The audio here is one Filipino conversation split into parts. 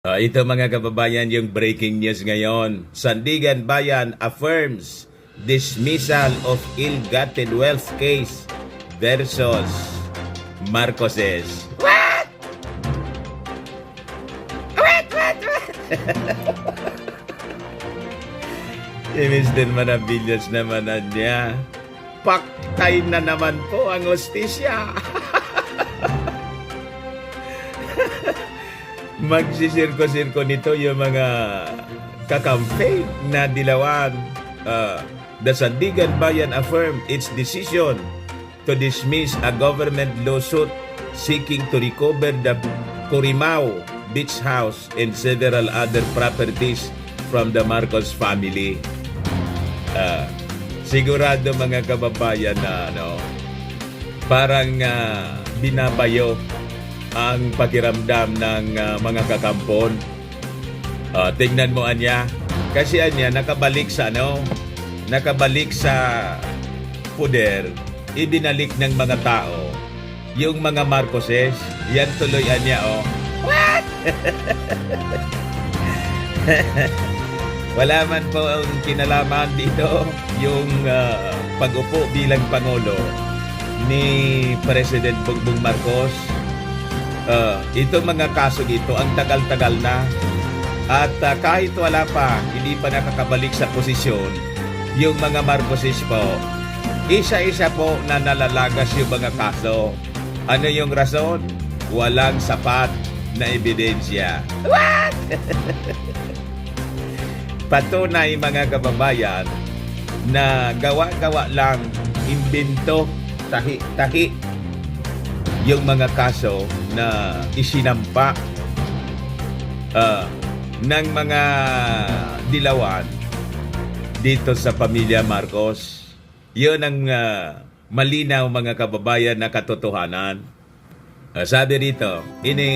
Ito mga kababayan yung breaking news ngayon. Sandigan Bayan affirms dismissal of ill-gotten wealth case versus Marcoses. What? What? Imis din manabilyas naman na niya. Paktay na naman po ang hostisya. Magsisirko-sirko nito yung mga kakampi na dilawan. The Sandigan Bayan affirmed its decision to dismiss a government lawsuit seeking to recover the Corimao Beach House and several other properties from the Marcos family. Sigurado mga kababayan na parang binabayo ang pakiramdam ng mga kakampon. Tingnan mo anya, kasi anya nakabalik sa poder, ibinalik ng mga tao yung mga Marcoses. Yan tuloy anya What? Wala man po ang kinalaman dito yung pag-upo bilang Pangulo ni President Bongbong Marcos. Ito mga kaso dito, ang tagal-tagal na. At kahit wala pa, hindi pa nakakabalik sa posisyon, yung mga Marcoses po, isa-isa po na nalalagas yung mga kaso. Ano yung rason? Walang sapat na ebidensya. What? Patunay mga kababayan na gawa-gawa lang, imbento, tahi-tahi yung mga kaso na isinampa ng mga dilawan dito sa pamilya Marcos. Yun ang malinaw mga kababayan na katotohanan. Sabi rito, in a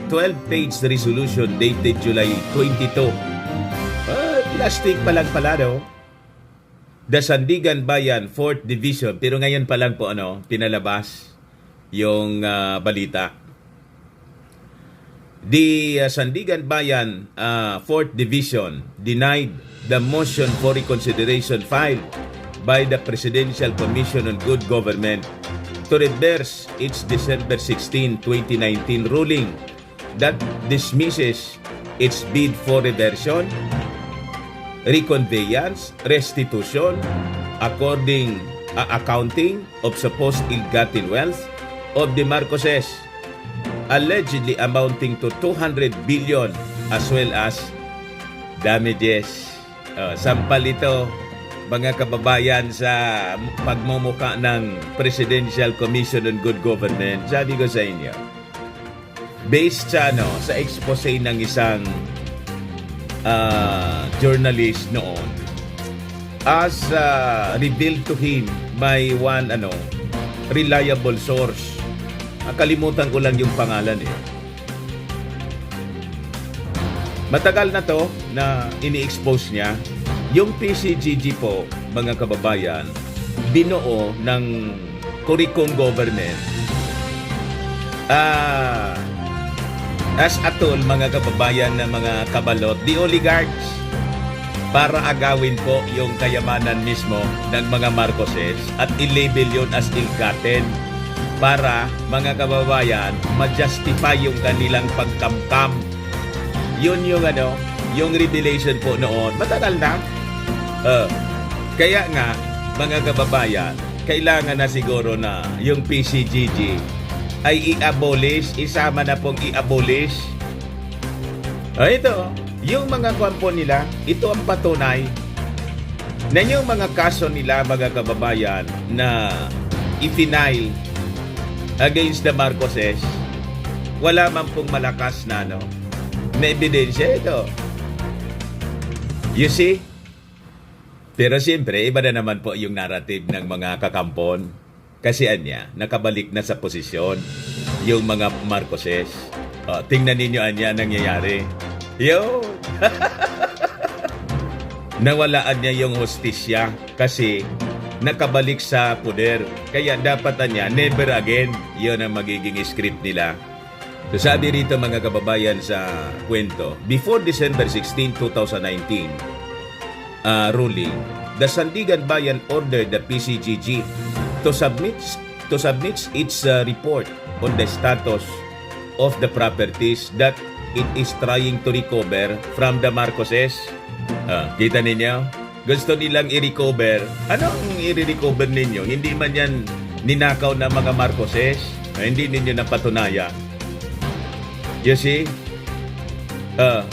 12-page resolution dated July 22, plastic pa lang pala the Sandigan Bayan 4th Division, pero ngayon pa lang po pinalabas yung balita. The Sandigan Bayan 4th Division denied the motion for reconsideration filed by the Presidential Commission on Good Government to reverse its December 16, 2019 ruling that dismisses its bid for reversion, reconveyance, restitution, accounting of supposed ill-gotten wealth of the Marcoses, allegedly amounting to 200 billion, as well as damages. Sampal ito mga kababayan sa pagmumuka ng Presidential Commission on Good Government. Sabi ko sa inyo, based sa expose ng isang journalist noon, as revealed to him by one reliable source. Kalimutan ko lang yung pangalan Matagal na to na ini-expose niya. Yung PCGG po, mga kababayan, binuo ng Coricong government as a tool, mga kababayan, na mga kabalot, the oligarchs, para agawin po yung kayamanan mismo ng mga Marcoses at i-label yun as ill-gotten, para mga kababayan ma-justify yung kanilang pagkamkam. Yun yung revelation po noon. Matagal na. Kaya nga mga kababayan, kailangan na siguro na yung PCGG ay i-abolish, isama na pong i-abolish. Ito, yung mga kwampo nila, ito ang patunay na yung mga kaso nila, mga kababayan, na i-final against the Marcoses, wala man pong malakas na ebidensya ito. You see? Pero siyempre, iba na naman po yung narrative ng mga kakampon. Kasi nakabalik na sa posisyon yung mga Marcoses. Tingnan ninyo nangyayari. Nawalaan niya yung hostisya kasi nakabalik sa poder. Kaya dapat never again. Yun ang magiging script nila. So sabi rito mga kababayan sa kwento, before December 16, 2019 ruling, the Sandigan Bayan ordered the PCGG to submit its report on the status of the properties that it is trying to recover from the Marcoses. Kita ninyo? Gusto nilang i-recover. Ano ang i-recover ninyo? Hindi man yan ninakaw na mga Marcoses. Hindi ninyo napatunayan. You see?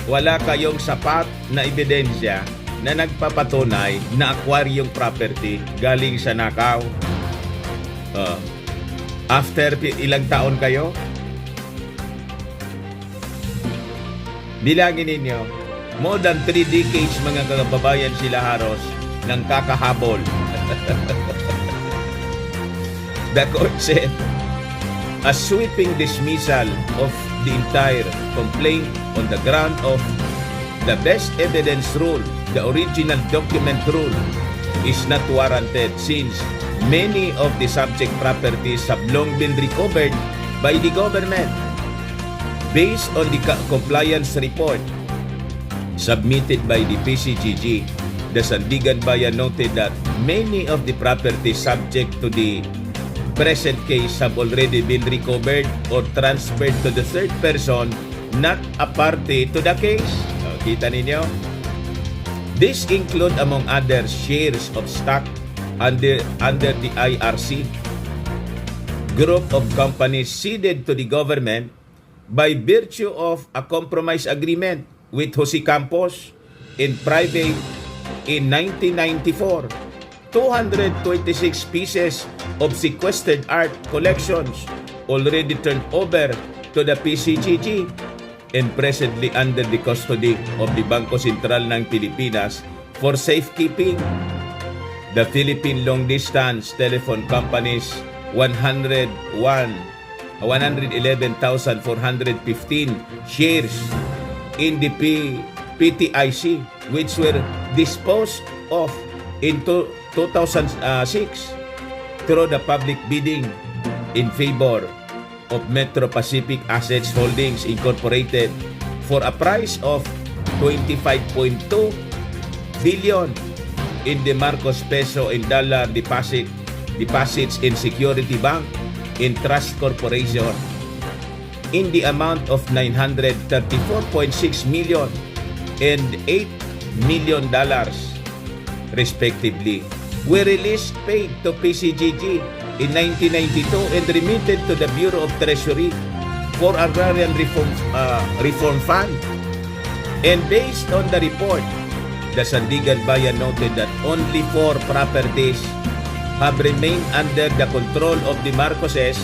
Wala kayong sapat na ebidensya na nagpapatunay na acquire yung property galing sa nakaw. After ilang taon kayo? Bilangin ninyo, more than 3 decades mga kababayan sila haros ng kakahabol. The court said, a sweeping dismissal of the entire complaint on the ground of the best evidence rule, the original document rule, is not warranted since many of the subject properties have long been recovered by the government. Based on the compliance report submitted by the PCGG, the Sandigan Bayan noted that many of the properties subject to the present case have already been recovered or transferred to the third person, not a party to the case. Kita ninyo? This include among other shares of stock under the IRC group of companies ceded to the government by virtue of a compromise agreement with Jose Campos in private in 1994. 226 pieces of sequestered art collections already turned over to the PCGG and presently under the custody of the Bangko Sentral ng Pilipinas for safekeeping. The Philippine Long Distance Telephone Company's 111,415 shares in the PTIC, which were disposed of in 2006 through the public bidding in favor of Metro Pacific Assets Holdings Incorporated for a price of 25.2 billion in the Marcos peso and dollar deposits in Security Bank in Trust Corporation in the amount of 934.6 million and $8 million respectively were released paid to PCGG in 1992 and remitted to the Bureau of Treasury for Agrarian Reform Fund. And based on the report, the Sandigan Bayan noted that only 4 properties have remained under the control of the Marcoses.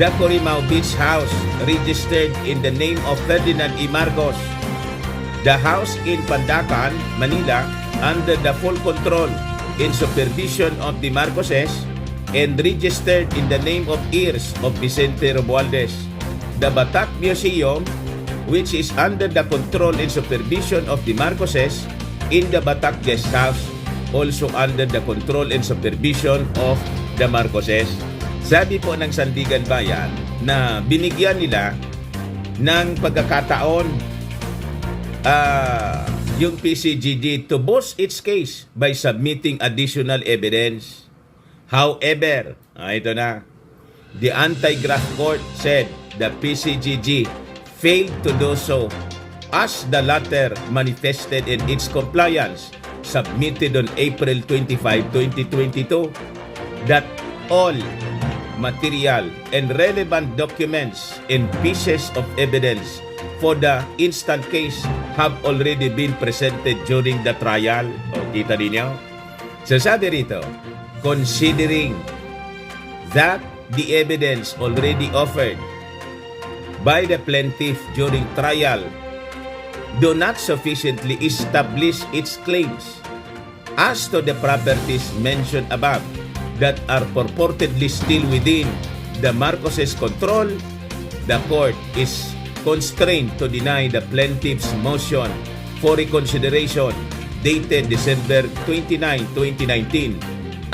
The Corimao Beach House, registered in the name of Ferdinand E. Marcos. The house in Pandacan, Manila, under the full control and supervision of the Marcoses and registered in the name of heirs of Vicente Romualdez. The Batak Museum, which is under the control and supervision of the Marcoses, in the Batak Guest House, also under the control and supervision of the Marcoses. Sabi po ng Sandigan Bayan na binigyan nila ng pagkakataon yung PCGG to boost its case by submitting additional evidence. However, ito na, the anti-graft court said the PCGG failed to do so as the latter manifested in its compliance submitted on April 25, 2022 that all material and relevant documents and pieces of evidence for the instant case have already been presented during the trial. O, kita ninyo? So sabi rito, considering that the evidence already offered by the plaintiff during trial do not sufficiently establish its claims as to the properties mentioned above that are purportedly still within the Marcoses' control, the court is constrained to deny the plaintiff's motion for reconsideration dated December 29, 2019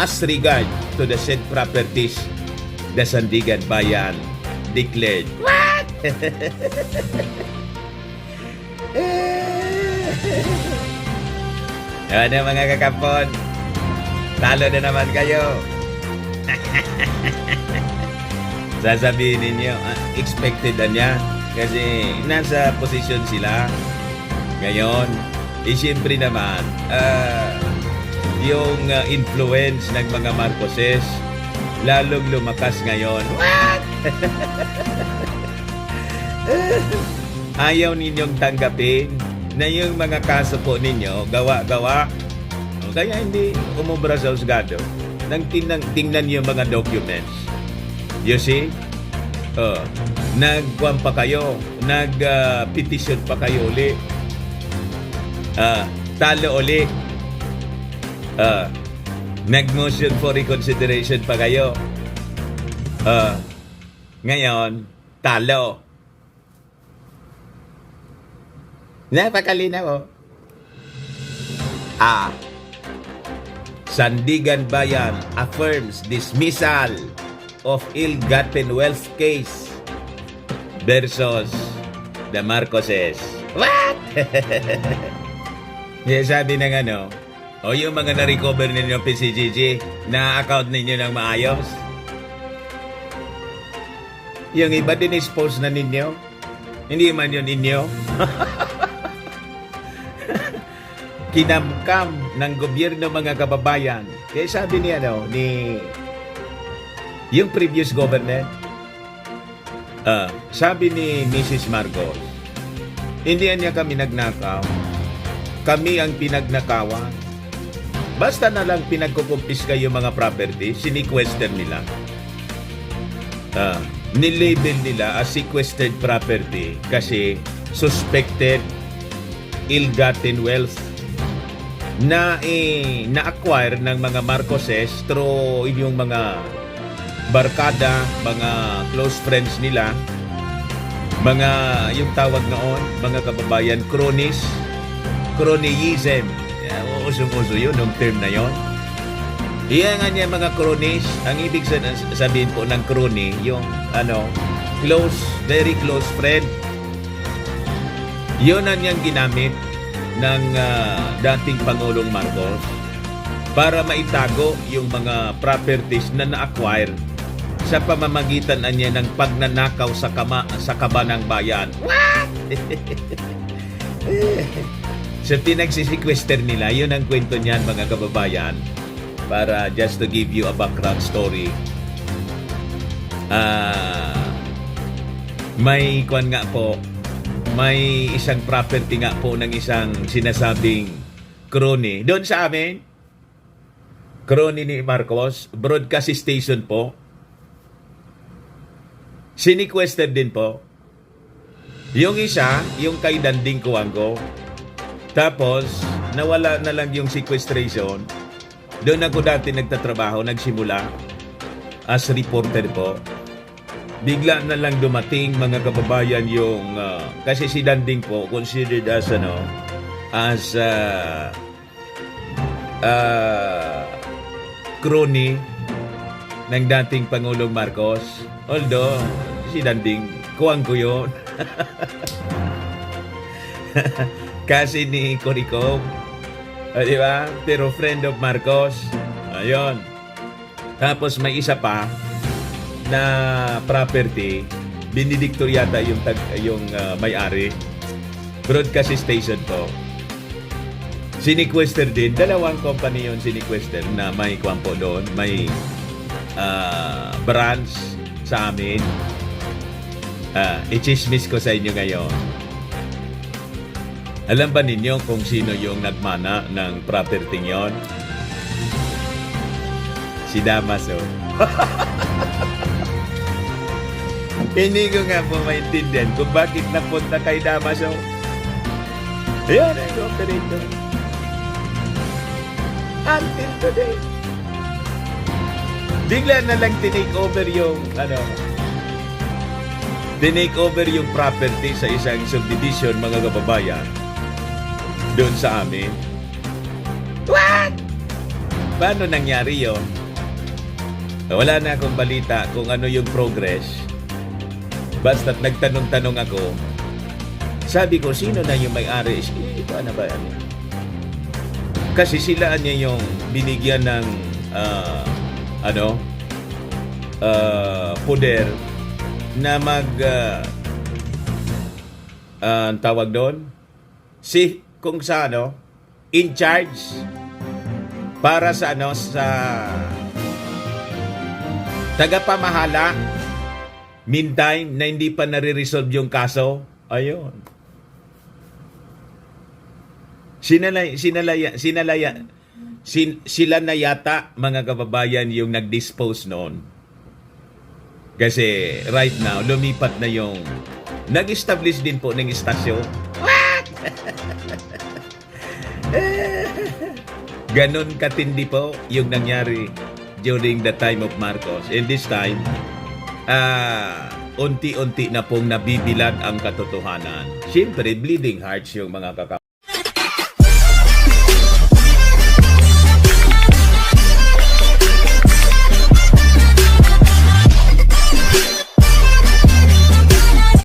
as regard to the said properties, the Sandigan Bayan declared. What? Ano mga kakampon? Talo na naman kayo. Sasabihin ninyo, expected na niya. Kasi nasa posisyon sila. Ngayon, siyempre naman, yung influence ng mga Marcoses, lalong lumakas ngayon. What? Ayaw ninyong tanggapin na yung mga kaso po ninyo, gawa-gawa. Kaya hindi umubra sa husgado. Nang tingnan yung mga documents. You see? Nagkuhan pa kayo. Nag-petition pa kayo uli. Talo uli. Nag-motion for reconsideration pa kayo. Ngayon, talo. Napakalinaw. Sandigan Bayan affirms dismissal of ill-gotten wealth case versus the Marcoses. What? Sabi ng yung mga na-recover ninyo PCGG na account ninyo ng maayos. Yung iba din expose na ninyo. Hindi man yun inyo. Kinamkam ng gobyerno mga kababayan. Kaya sabi ni yung previous governor, sabi ni Mrs. Marcos, hindi niya kami nagnakaw. Kami ang pinagnakawan. Basta na lang pinagkukumpis kayo mga property, siniquester nila. Nilabel nila as sequestered property kasi suspected ill-gotten wealth na-acquire ng mga Marcoses through yung mga barkada, mga close friends nila, mga yung tawag noon, mga kababayan, cronyism. Usong-uso yun, yung term na yun. Iyan nga niya mga cronies, ang ibig sabihin po ng crony, yung close, very close friend. Yun ang niyang ginamit ng dating Pangulong Marcos para maitago yung mga properties na na-acquire sa pamamagitan niya ng pagnanakaw sa kaba ng bayan. What? So pinagsisequester nila, yun ang kwento niyan mga kababayan, para just to give you a background story. May isang property nga po ng isang sinasabing crony. Doon sa amin, crony ni Marcos, broadcast station po. Sinequester din po. Yung isa, yung kay Danding Kuwango. Tapos, nawala na lang yung sequestration. Doon ako dati nagtatrabaho, nagsimula as reporter po. Bigla na lang dumating mga kababayan yung kasi si Danding po considered as crony ng dating Pangulong Marcos. Although si Danding Kuwango yun. Kasi ni Coricom, di ba? Pero friend of Marcos. Ayun. Tapos may isa pa na property, Benedicto yata yung may-ari. Broadcast station po. Sinequester din. Dalawang company yun sinequester na may kwampo doon. May branch sa amin. I-chismis ko sa inyo ngayon. Alam ba ninyo kung sino yung nagmana ng property yon? Si Damaso. Hindi ko nga po maintindihan kung bakit napunta kay Damaso. Ayan ang operator. Until today. Bigla na lang tinake over yung tinake over yung property sa isang subdivision mga kababayan. Doon sa amin. What? Paano nangyari yun? Wala na akong balita kung ano yung progress. Basta't nagtanong-tanong ako, sabi ko, sino na yung may-ari? Ito na ba yan? Kasi sila niya yung binigyan ng poder na ang tawag doon, kung sa in charge para sa sa tagapamahala meantime na hindi pa nare-resolve yung kaso. Ayun. Sila na yata, mga kababayan, yung nag-dispose noon. Kasi right now, lumipat na yung nag-establish din po ng istasyon. Ganon katindi po yung nangyari during the time of Marcos. And this time, unti-unti na pong nabibilag ang katotohanan. Siyempre, bleeding hearts yung mga